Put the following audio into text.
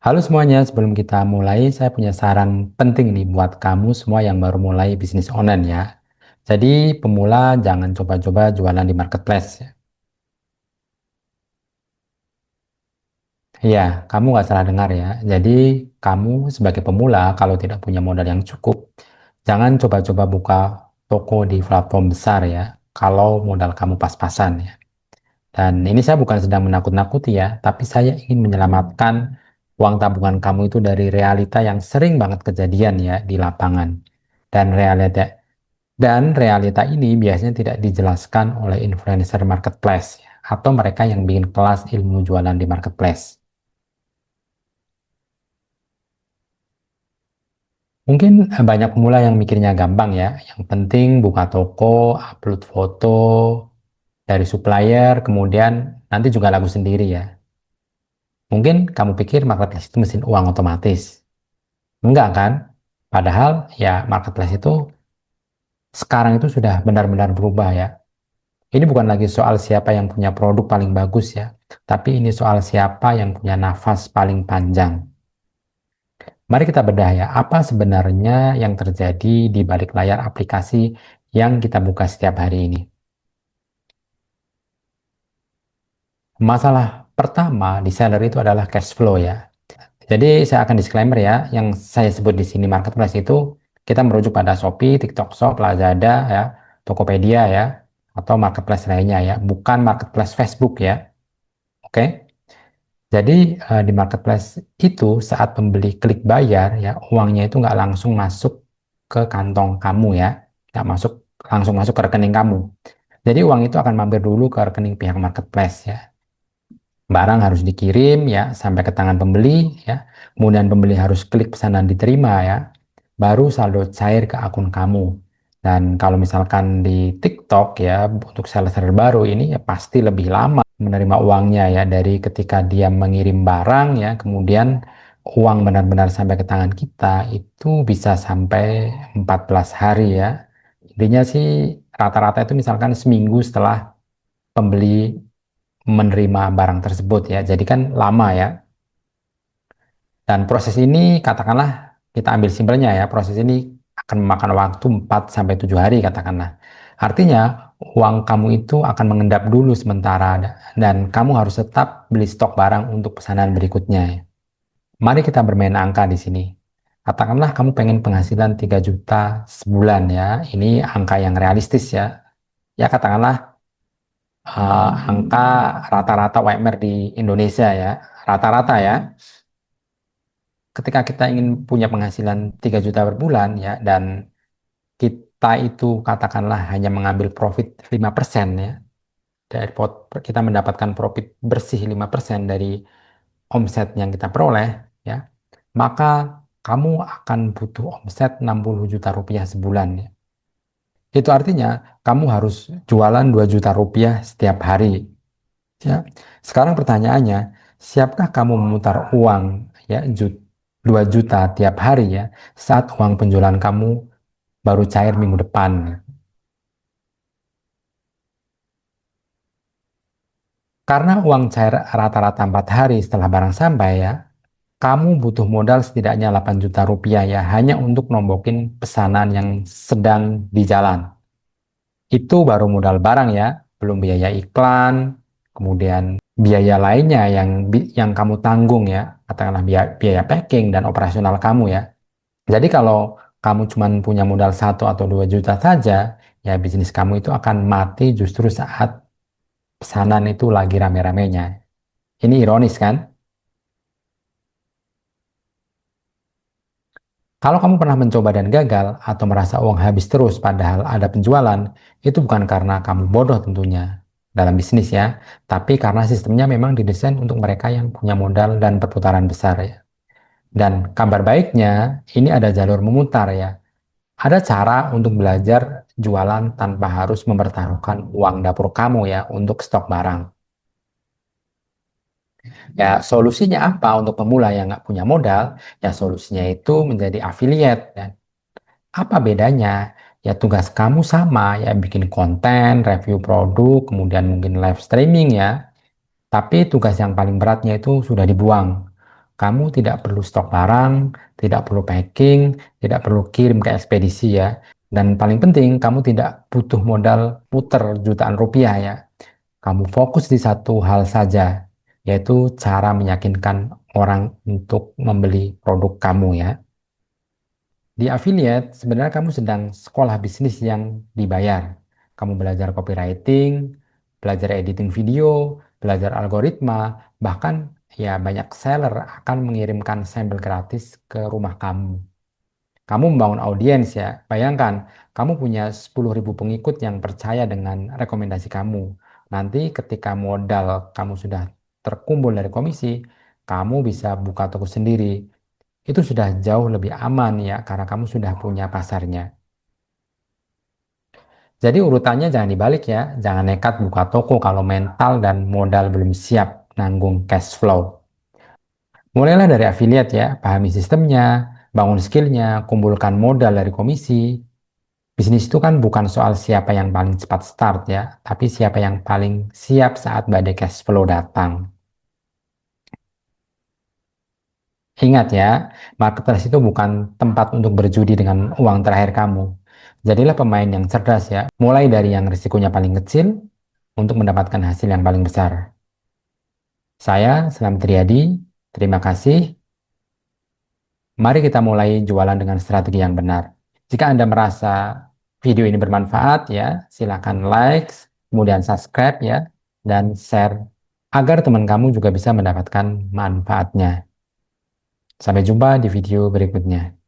Halo semuanya, sebelum kita mulai, saya punya saran penting nih buat kamu semua yang baru mulai bisnis online ya. Jadi pemula jangan coba-coba jualan di marketplace ya. Iya, kamu nggak salah dengar ya. Jadi kamu sebagai pemula kalau tidak punya modal yang cukup, jangan coba-coba buka toko di platform besar ya. Kalau modal kamu pas-pasan ya. Dan ini saya bukan sedang menakut-nakuti ya, tapi saya ingin menyelamatkan uang tabungan kamu itu dari realita yang sering banget kejadian ya di lapangan. Dan realita ini biasanya tidak dijelaskan oleh influencer marketplace ya, atau mereka yang bikin kelas ilmu jualan di marketplace. Mungkin banyak pemula yang mikirnya gampang ya. Yang penting buka toko, upload foto dari supplier, kemudian nanti juga laku sendiri ya. Mungkin kamu pikir marketplace itu mesin uang otomatis. Enggak kan? Padahal ya marketplace itu sekarang itu sudah benar-benar berubah ya. Ini bukan lagi soal siapa yang punya produk paling bagus ya, tapi ini soal siapa yang punya nafas paling panjang. Mari kita bedah ya, apa sebenarnya yang terjadi di balik layar aplikasi yang kita buka setiap hari ini. Masalah pertama di seller itu adalah cash flow ya. Jadi saya akan disclaimer ya, yang saya sebut di sini marketplace itu kita merujuk pada Shopee, TikTok Shop, Lazada ya, Tokopedia ya, atau marketplace lainnya ya, bukan marketplace Facebook ya. Oke. Jadi di marketplace itu saat pembeli klik bayar ya, uangnya itu nggak langsung masuk ke kantong kamu ya, nggak langsung masuk ke rekening kamu. Jadi uang itu akan mampir dulu ke rekening pihak marketplace ya. Barang harus dikirim ya sampai ke tangan pembeli ya. Kemudian pembeli harus klik pesanan diterima ya. Baru saldo cair ke akun kamu. Dan kalau misalkan di TikTok ya untuk seller-seller baru ini ya pasti lebih lama menerima uangnya ya dari ketika dia mengirim barang ya kemudian uang benar-benar sampai ke tangan kita itu bisa sampai 14 hari ya. Intinya sih rata-rata itu misalkan seminggu setelah pembeli menerima barang tersebut ya. Jadi kan lama ya. Dan proses ini katakanlah kita ambil simpelnya ya, proses ini akan memakan waktu 4 sampai 7 hari katakanlah. Artinya uang kamu itu akan mengendap dulu sementara dan kamu harus tetap beli stok barang untuk pesanan berikutnya ya. Mari kita bermain angka di sini. Katakanlah kamu pengen penghasilan 3 juta sebulan ya. Ini angka yang realistis ya. Ya katakanlah angka rata-rata UMR di Indonesia ya. Rata-rata ya. Ketika kita ingin punya penghasilan 3 juta per bulan ya dan kita itu katakanlah hanya mengambil profit 5% ya dari kita mendapatkan profit bersih 5% dari omset yang kita peroleh ya maka kamu akan butuh omset 60 juta rupiah sebulan ya. Itu artinya kamu harus jualan 2 juta rupiah setiap hari ya. Sekarang pertanyaannya, siapkah kamu memutar uang ya 2 juta tiap hari ya saat uang penjualan kamu baru cair minggu depan? Karena uang cair rata-rata 4 hari setelah barang sampai ya, kamu butuh modal setidaknya 8 juta rupiah ya hanya untuk nombokin pesanan yang sedang di jalan. Itu baru modal barang ya, belum biaya iklan, kemudian biaya lainnya yang kamu tanggung ya, katakanlah biaya packing dan operasional kamu ya. Jadi kalau kamu cuma punya modal 1 atau 2 juta saja, ya bisnis kamu itu akan mati justru saat pesanan itu lagi rame-ramenya. Ini ironis kan? Kalau kamu pernah mencoba dan gagal atau merasa uang habis terus padahal ada penjualan, itu bukan karena kamu bodoh tentunya dalam bisnis ya, tapi karena sistemnya memang didesain untuk mereka yang punya modal dan perputaran besar ya. Dan kabar baiknya, ini ada jalur memutar ya. Ada cara untuk belajar jualan tanpa harus mempertaruhkan uang dapur kamu ya untuk stok barang. Ya, solusinya apa untuk pemula yang nggak punya modal? Ya, solusinya itu menjadi affiliate. Ya. Apa bedanya? Ya tugas kamu sama ya bikin konten, review produk, kemudian mungkin live streaming ya. Tapi tugas yang paling beratnya itu sudah dibuang. Kamu tidak perlu stok barang, tidak perlu packing, tidak perlu kirim ke ekspedisi ya. Dan paling penting, kamu tidak butuh modal puter jutaan rupiah ya. Kamu fokus di satu hal saja, yaitu cara meyakinkan orang untuk membeli produk kamu ya. Di affiliate, sebenarnya kamu sedang sekolah bisnis yang dibayar. Kamu belajar copywriting, belajar editing video, belajar algoritma, bahkan ya banyak seller akan mengirimkan sampel gratis ke rumah kamu. Kamu membangun audiens ya. Bayangkan, kamu punya 10.000 pengikut yang percaya dengan rekomendasi kamu. Nanti ketika modal kamu sudah terkumpul dari komisi, kamu bisa buka toko sendiri. Itu sudah jauh lebih aman ya, karena kamu sudah punya pasarnya. Jadi urutannya jangan dibalik ya. Jangan nekat buka toko kalau mental dan modal belum siap nanggung cash flow. Mulailah dari affiliate ya, pahami sistemnya, bangun skillnya, kumpulkan modal dari komisi. Bisnis itu kan bukan soal siapa yang paling cepat start ya, tapi siapa yang paling siap saat badai cash flow datang. Ingat ya, marketplace itu bukan tempat untuk berjudi dengan uang terakhir kamu. Jadilah pemain yang cerdas ya, mulai dari yang risikonya paling kecil untuk mendapatkan hasil yang paling besar. Saya, Selamat Riyadi, terima kasih. Mari kita mulai jualan dengan strategi yang benar. Jika Anda merasa video ini bermanfaat ya, silakan like, kemudian subscribe ya, dan share agar teman kamu juga bisa mendapatkan manfaatnya. Sampai jumpa di video berikutnya.